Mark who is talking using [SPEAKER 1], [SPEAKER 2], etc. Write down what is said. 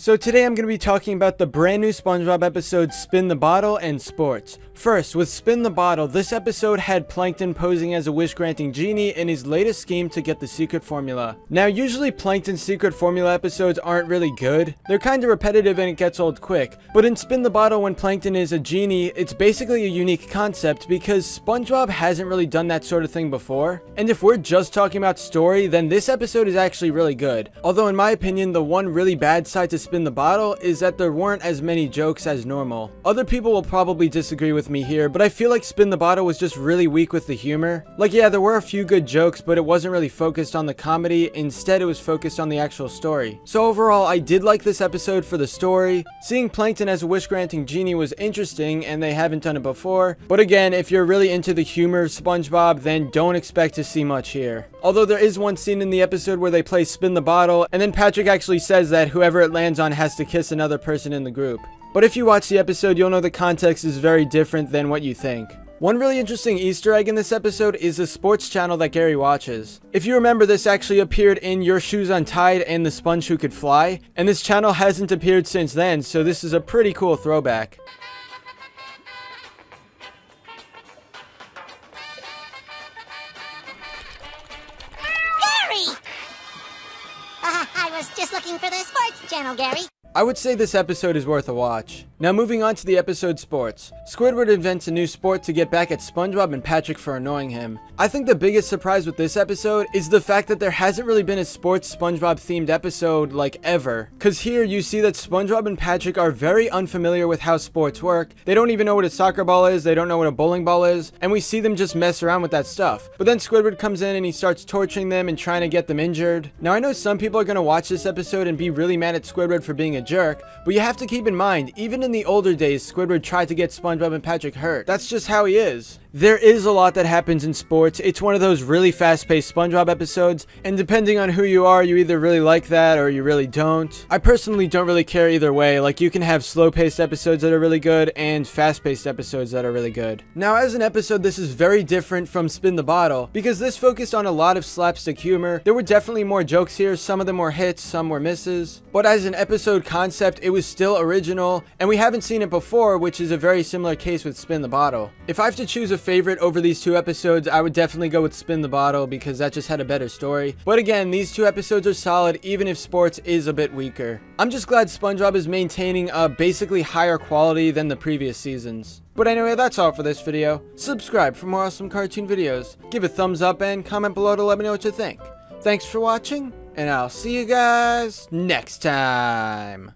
[SPEAKER 1] So today I'm going to be talking about the brand new Spongebob episode Spin the Bottle and Sportz. First, with Spin the Bottle, this episode had Plankton posing as a wish-granting genie in his latest scheme to get the secret formula. Now, usually Plankton's secret formula episodes aren't really good. They're kind of repetitive and it gets old quick. But in Spin the Bottle, when Plankton is a genie, it's basically a unique concept because SpongeBob hasn't really done that sort of thing before. And if we're just talking about story, then this episode is actually really good. Although in my opinion, the one really bad side to Spin the Bottle is that there weren't as many jokes as normal. Other people will probably disagree with me here, but I feel like Spin the Bottle was just really weak with the humor. Like, yeah, there were a few good jokes, but it wasn't really focused on the comedy. Instead, it was focused on the actual story. So overall, I did like this episode for the story. Seeing Plankton as a wish-granting genie was interesting, and they haven't done it before. But again, if you're really into the humor of SpongeBob, then don't expect to see much here. Although there is one scene in the episode where they play Spin the Bottle, and then Patrick actually says that whoever it lands on has to kiss another person in the group. But if you watch the episode, you'll know the context is very different than what you think. One really interesting Easter egg in this episode is the sports channel that Gary watches. If you remember, this actually appeared in Your Shoes Untied and The Sponge Who Could Fly, and this channel hasn't appeared since then, so this is a pretty cool throwback.
[SPEAKER 2] Gary! I was just looking for the sports channel, Gary.
[SPEAKER 1] I would say this episode is worth a watch. Now moving on to the episode Sportz. Squidward invents a new sport to get back at SpongeBob and Patrick for annoying him. I think the biggest surprise with this episode is the fact that there hasn't really been a sports SpongeBob themed episode like ever. Cause here you see that SpongeBob and Patrick are very unfamiliar with how sports work. They don't even know what a soccer ball is, they don't know what a bowling ball is, and we see them just mess around with that stuff. But then Squidward comes in and he starts torturing them and trying to get them injured. Now I know some people are gonna watch this episode and be really mad at Squidward for being a jerk, but you have to keep in mind, even in the older days, Squidward tried to get SpongeBob and Patrick hurt. That's just how he is. There is a lot that happens in sports. It's one of those really fast-paced SpongeBob episodes, and depending on who you are, you either really like that or you really don't. I personally don't really care either way. Like, you can have slow-paced episodes that are really good and fast-paced episodes that are really good. Now, as an episode, this is very different from Spin the Bottle, because this focused on a lot of slapstick humor. There were definitely more jokes here. Some of them were hits, some were misses. But as an episode concept, it was still original, and we haven't seen it before, which is a very similar case with Spin the Bottle. If I have to choose a favorite over these two episodes, I would definitely go with Spin the Bottle because that just had a better story. But again, these two episodes are solid even if Sportz is a bit weaker. I'm just glad SpongeBob is maintaining a basically higher quality than the previous seasons. But anyway, that's all for this video. Subscribe for more awesome cartoon videos. Give a thumbs up and comment below to let me know what you think. Thanks for watching, and I'll see you guys next time.